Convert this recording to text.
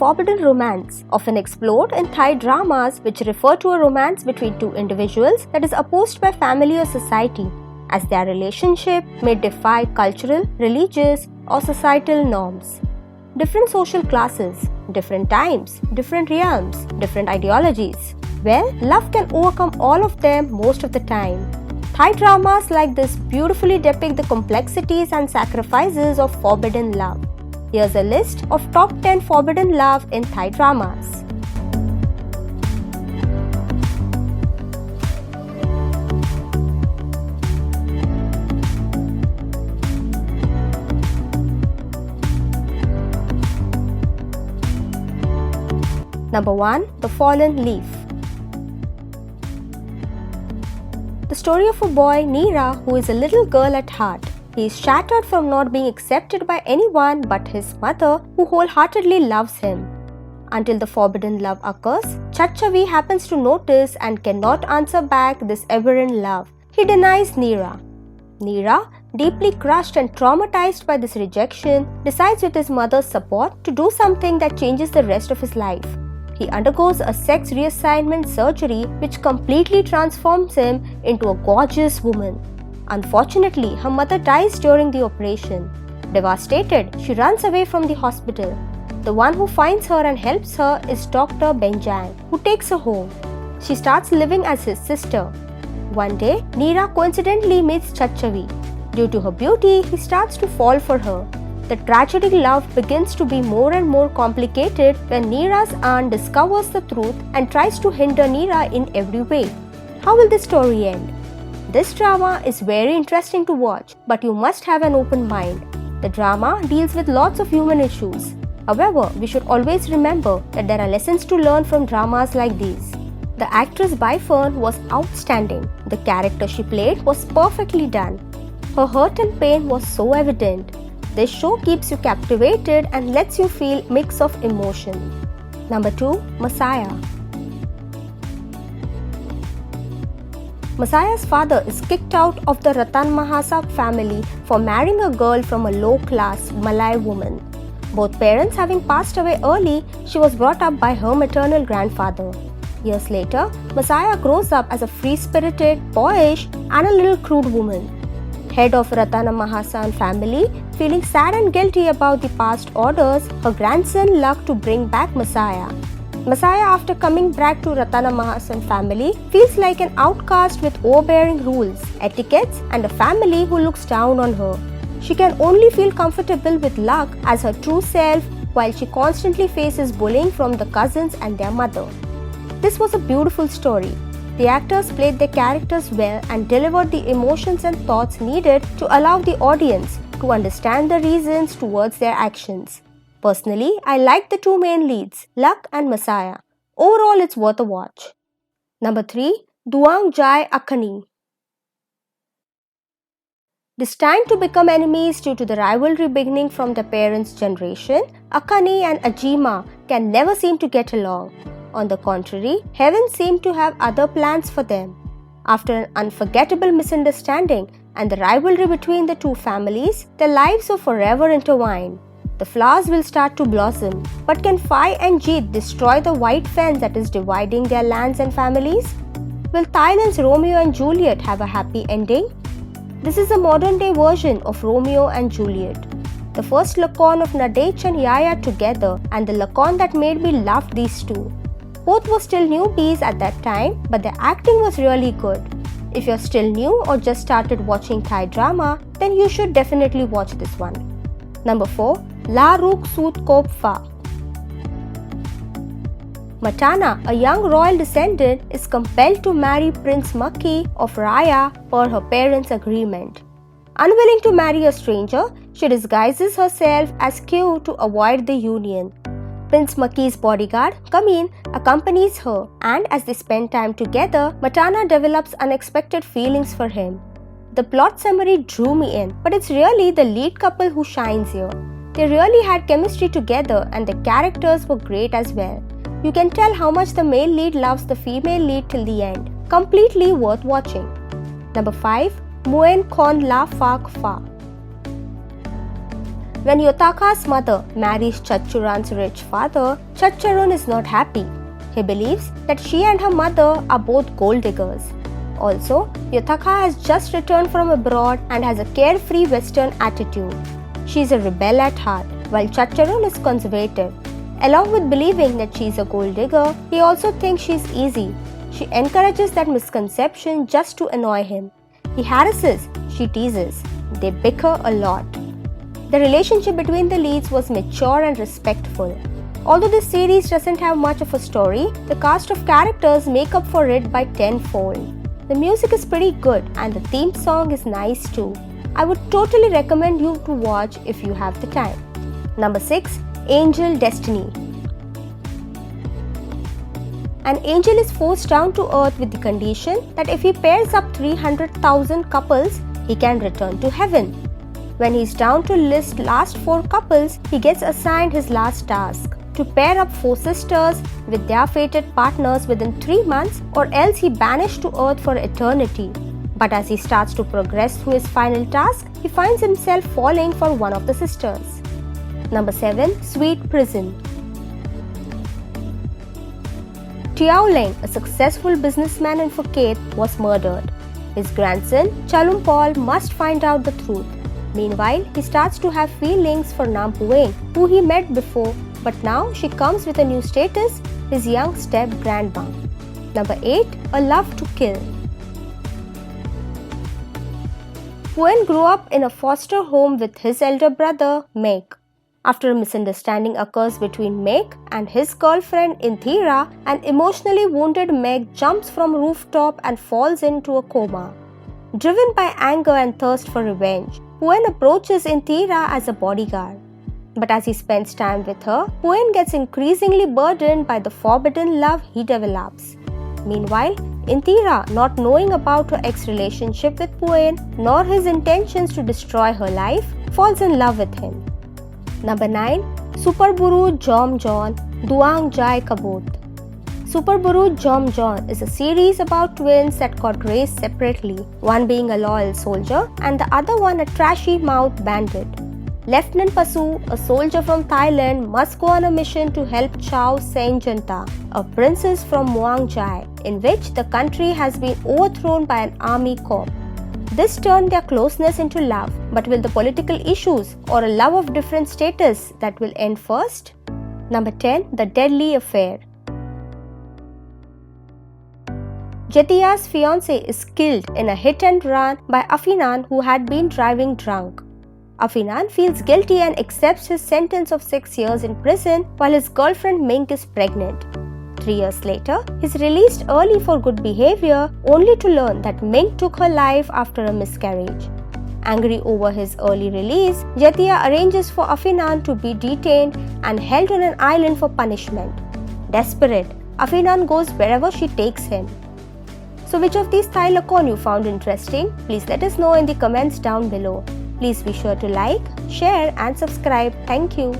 forbidden romance, often explored in Thai dramas which refer to a romance between two individuals that is opposed by family or society, as their relationship may defy cultural, religious, or societal norms. Different social classes, different times, different realms, different ideologies. Well, love can overcome all of them most of the time. Thai dramas like this beautifully depict the complexities and sacrifices of forbidden love. Here's a list of top 10 forbidden love in Thai dramas. Number 1. The Fallen Leaf. The story of a boy, Neera, who is a little girl at heart. He is shattered from not being accepted by anyone but his mother, who wholeheartedly loves him. Until the forbidden love occurs, Chachavi happens to notice and cannot answer back this aberrant love. He denies Neera. Neera, deeply crushed and traumatized by this rejection, decides with his mother's support to do something that changes the rest of his life. He undergoes a sex reassignment surgery which completely transforms him into a gorgeous woman. Unfortunately, her mother dies during the operation. Devastated, she runs away from the hospital. The one who finds her and helps her is Dr. Benjang, who takes her home. She starts living as his sister. One day, Neera coincidentally meets Chachavi. Due to her beauty, he starts to fall for her. The tragic love begins to be more and more complicated when Neera's aunt discovers the truth and tries to hinder Neera in every way. How will this story end? This drama is very interesting to watch, but you must have an open mind. The drama deals with lots of human issues. However, we should always remember that there are lessons to learn from dramas like these. The actress Bai Fern was outstanding. The character she played was perfectly done. Her hurt and pain was so evident. This show keeps you captivated and lets you feel a mix of emotion. Number 2. Massaya. Massaya's father is kicked out of the Ratan Mahasa family for marrying a girl from a low-class Malay woman. Both parents having passed away early, she was brought up by her maternal grandfather. Years later, Massaya grows up as a free-spirited, boyish, and a little crude woman. Head of Ratana Mahasan family, feeling sad and guilty about the past orders, her grandson luck to bring back Massaya. Massaya, after coming back to Ratana Mahasan family, feels like an outcast with overbearing rules, etiquettes, and a family who looks down on her. She can only feel comfortable with Luck as her true self while she constantly faces bullying from the cousins and their mother. This was a beautiful story. The actors played their characters well and delivered the emotions and thoughts needed to allow the audience to understand the reasons towards their actions. Personally, I like the two main leads, Luck and Massaya. Overall, it's worth a watch. Number 3. Duang Jai Akkanee. Destined to become enemies due to the rivalry beginning from their parents' generation, Akkanee and Ajima can never seem to get along. On the contrary, heaven seemed to have other plans for them. After an unforgettable misunderstanding and the rivalry between the two families, their lives are forever intertwined. The flowers will start to blossom, but can Phai and Jeet destroy the white fence that is dividing their lands and families? Will Thailand's Romeo and Juliet have a happy ending? This is a modern-day version of Romeo and Juliet. The first Lakorn of Nadej and Yaya together and the Lakorn that made me love these two. Both were still newbies at that time, but their acting was really good. If you're still new or just started watching Thai drama, then you should definitely watch this one. Number 4. Ruk Sut Kob Fah. Matana, a young royal descendant, is compelled to marry Prince Maki of Raya per her parents' agreement. Unwilling to marry a stranger, she disguises herself as Q to avoid the union. Prince Maki's bodyguard, Kamin, accompanies her, and as they spend time together, Matana develops unexpected feelings for him. The plot summary drew me in, but it's really the lead couple who shines here. They really had chemistry together and the characters were great as well. You can tell how much the male lead loves the female lead till the end. Completely worth watching. Number 5. Muean Khon La Fark Fah. When Yotaka's mother marries Chachuran's rich father, Chachurun is not happy. He believes that she and her mother are both gold diggers. Also, Yotaka has just returned from abroad and has a carefree Western attitude. She is a rebel at heart, while Chachurun is conservative. Along with believing that she is a gold digger, he also thinks she is easy. She encourages that misconception just to annoy him. He harasses, she teases. They bicker a lot. The relationship between the leads was mature and respectful. Although this series doesn't have much of a story, the cast of characters make up for it by tenfold. The music is pretty good and the theme song is nice too. I would totally recommend you to watch if you have the time. Number 6. Angel Destiny. An angel is forced down to earth with the condition that if he pairs up 300,000 couples, he can return to heaven. When he is down to list last 4 couples, he gets assigned his last task, to pair up 4 sisters with their fated partners within 3 months, or else he banished to earth for eternity. But as he starts to progress through his final task, he finds himself falling for one of the sisters. Number 7. Sweet Prison. Tiaoleng, a successful businessman in Phuket, was murdered. His grandson, Chalumpol, must find out the truth. Meanwhile, he starts to have feelings for Nam Muean, who he met before, but now she comes with a new status, his young step-grandma. Number 8. A Love to Kill. Muean grew up in a foster home with his elder brother, Meg. After a misunderstanding occurs between Meg and his girlfriend Inthira, an emotionally wounded Meg jumps from rooftop and falls into a coma. Driven by anger and thirst for revenge, Muean approaches Inthira as a bodyguard. But as he spends time with her, Muean gets increasingly burdened by the forbidden love he develops. Meanwhile, Inthira, not knowing about her ex-relationship with Muean nor his intentions to destroy her life, falls in love with him. Number 9. Suparburoot Jorm Duang Jai Kabot. Suparburoot Jorm is a series about twins that got raised separately, one being a loyal soldier and the other one a trashy-mouthed bandit. Lieutenant Pasu, a soldier from Thailand, must go on a mission to help Chow Saenjanta, a princess from Duang Jai, in which the country has been overthrown by an army corps. This turned their closeness into love, but will the political issues or a love of different status that will end first? Number 10. The Deadly Affair. Jetia's fiancé is killed in a hit and run by Afinan, who had been driving drunk. Afinan feels guilty and accepts his sentence of 6 years in prison while his girlfriend Mink is pregnant. 3 years later, he is released early for good behavior, only to learn that Mink took her life after a miscarriage. Angry over his early release, Jetia arranges for Afinan to be detained and held on an island for punishment. Desperate, Afinan goes wherever she takes him. So which of these Thai Lakorn you found interesting? Please let us know in the comments down below. Please be sure to like, share and subscribe. Thank you.